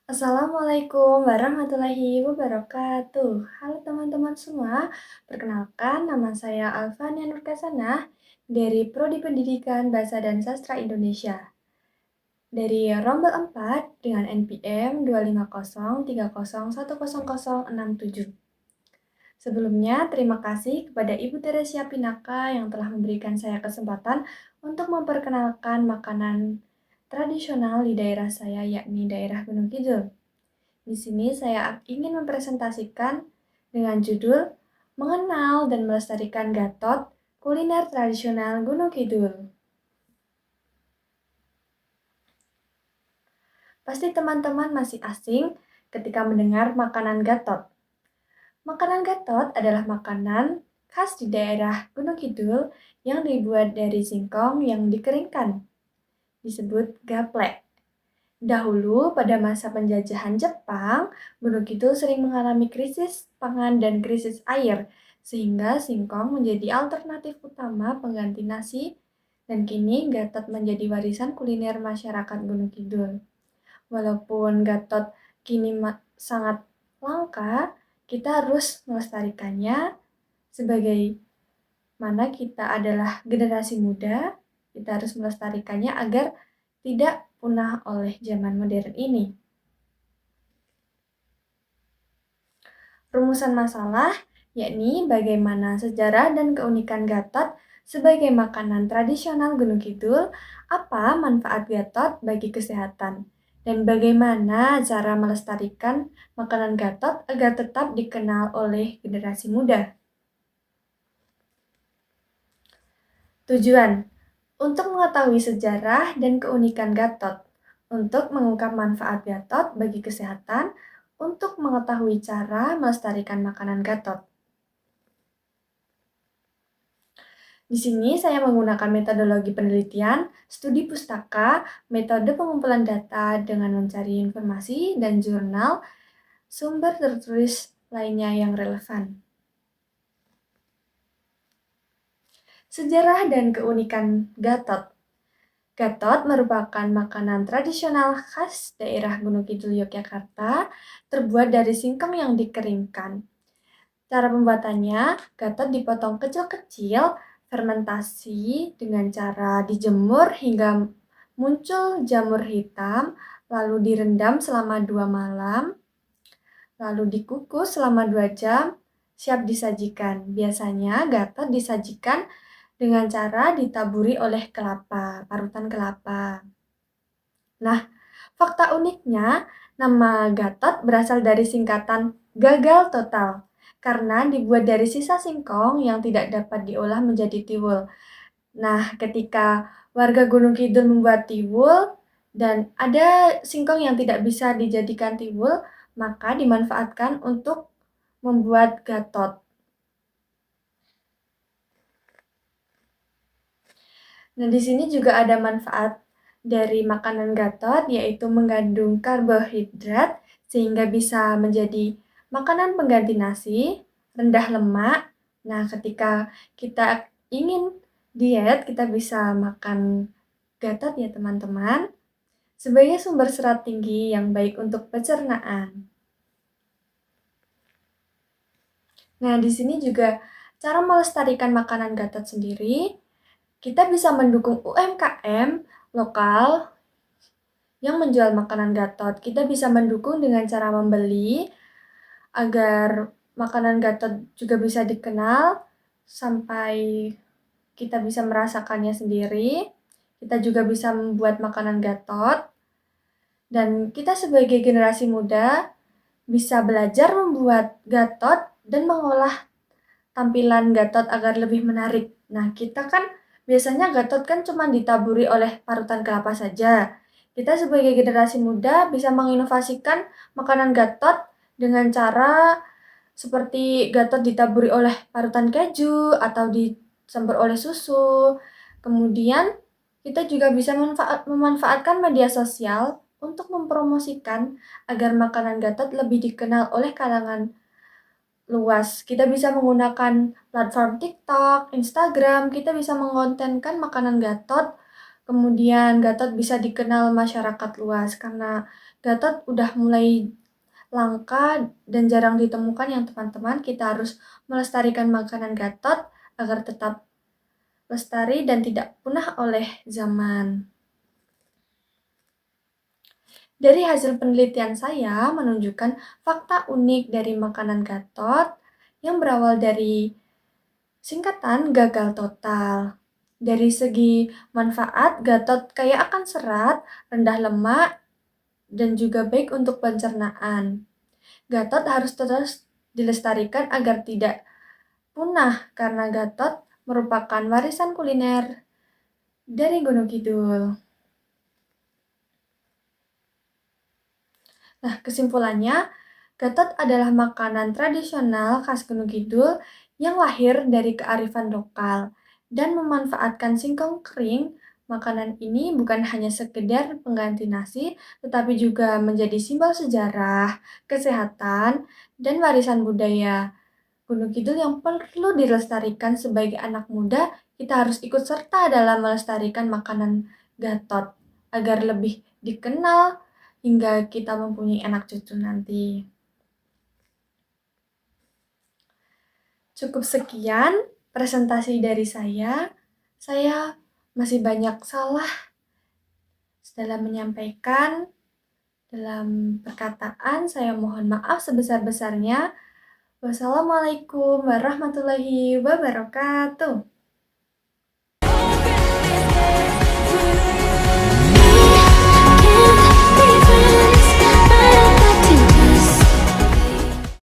Assalamualaikum warahmatullahi wabarakatuh. Halo teman-teman semua, perkenalkan nama saya Alfania Nurkasanah dari Prodi Pendidikan Bahasa dan Sastra Indonesia dari Rombel 4 dengan NPM 25030101067. Sebelumnya, terima kasih kepada Ibu Teresia Pinaka yang telah memberikan saya kesempatan untuk memperkenalkan makanan tradisional di daerah saya, yakni daerah Gunung Kidul. Di sini saya ingin mempresentasikan dengan judul Mengenal dan Melestarikan Gatot, Kuliner Tradisional Gunung Kidul. Pasti teman-teman masih asing ketika mendengar makanan gatot. Makanan gatot adalah makanan khas di daerah Gunung Kidul yang dibuat dari singkong yang dikeringkan, disebut gaplek. Dahulu, pada masa penjajahan Jepang, Gunung Kidul sering mengalami krisis pangan dan krisis air, sehingga singkong menjadi alternatif utama pengganti nasi, dan kini gatot menjadi warisan kuliner masyarakat Gunung Kidul. Walaupun gatot kini sangat langka, kita harus melestarikannya sebagai mana kita adalah generasi muda, kita harus melestarikannya agar tidak punah oleh zaman modern ini. Rumusan masalah yakni bagaimana sejarah dan keunikan gatot sebagai makanan tradisional Gunung Kidul, apa manfaat gatot bagi kesehatan, dan bagaimana cara melestarikan makanan gatot agar tetap dikenal oleh generasi muda. Tujuan untuk mengetahui sejarah dan keunikan gatot, untuk mengungkap manfaat gatot bagi kesehatan, untuk mengetahui cara melestarikan makanan gatot. Di sini saya menggunakan metodologi penelitian, studi pustaka, metode pengumpulan data dengan mencari informasi, dan jurnal sumber tertulis lainnya yang relevan. Sejarah dan keunikan gatot. Gatot merupakan makanan tradisional khas daerah Gunung Kidul Yogyakarta, terbuat dari singkong yang dikeringkan. Cara pembuatannya, gatot dipotong kecil-kecil, fermentasi dengan cara dijemur hingga muncul jamur hitam, lalu direndam selama 2 malam, lalu dikukus selama 2 jam, siap disajikan. Biasanya gatot disajikan dengan cara ditaburi oleh kelapa, parutan kelapa. Nah, fakta uniknya, nama gatot berasal dari singkatan gagal total karena dibuat dari sisa singkong yang tidak dapat diolah menjadi tiwul. Nah, ketika warga Gunung Kidul membuat tiwul dan ada singkong yang tidak bisa dijadikan tiwul, maka dimanfaatkan untuk membuat gatot. Nah, di sini juga ada manfaat dari makanan gatot, yaitu mengandung karbohidrat sehingga bisa menjadi makanan pengganti nasi, rendah lemak. Nah, ketika kita ingin diet, kita bisa makan gatot ya teman-teman, sebagai sumber serat tinggi yang baik untuk pencernaan. Nah, di sini juga cara melestarikan makanan gatot sendiri, kita bisa mendukung UMKM lokal yang menjual makanan gatot. Kita bisa mendukung dengan cara membeli agar makanan gatot juga bisa dikenal sampai kita bisa merasakannya sendiri. Kita juga bisa membuat makanan gatot. Dan kita sebagai generasi muda bisa belajar membuat gatot dan mengolah tampilan gatot agar lebih menarik. Nah, kita kan biasanya gatot kan cuma ditaburi oleh parutan kelapa saja. Kita sebagai generasi muda bisa menginovasikan makanan gatot dengan cara seperti gatot ditaburi oleh parutan keju atau dicampur oleh susu. Kemudian kita juga bisa memanfaatkan media sosial untuk mempromosikan agar makanan gatot lebih dikenal oleh kalangan luas. Kita bisa menggunakan platform TikTok, Instagram, kita bisa mengontenkan makanan gatot Kemudian Gatot bisa dikenal masyarakat luas karena Gatot udah mulai langka dan jarang ditemukan yang teman-teman. Kita harus melestarikan makanan Gatot agar tetap lestari dan tidak punah oleh zaman. Dari hasil penelitian saya menunjukkan fakta unik dari makanan Gatot yang berawal dari singkatan gagal total. Dari segi manfaat, Gatot kaya akan serat, rendah lemak, dan juga baik untuk pencernaan. Gatot harus terus dilestarikan agar tidak punah karena Gatot merupakan warisan kuliner dari Gunung Kidul. Nah, kesimpulannya, Gatot adalah makanan tradisional khas Gunung Kidul yang lahir dari kearifan lokal dan memanfaatkan singkong kering. Makanan ini bukan hanya sekedar pengganti nasi, tetapi juga menjadi simbol sejarah, kesehatan, dan warisan budaya Gunung Kidul yang perlu dilestarikan sebagai anak muda. Kita harus ikut serta dalam melestarikan makanan Gatot agar lebih dikenal hingga kita mempunyai anak cucu nanti. Cukup sekian presentasi dari saya. Saya masih banyak salah dalam menyampaikan, dalam perkataan. Saya mohon maaf sebesar-besarnya. Wassalamualaikum warahmatullahi wabarakatuh.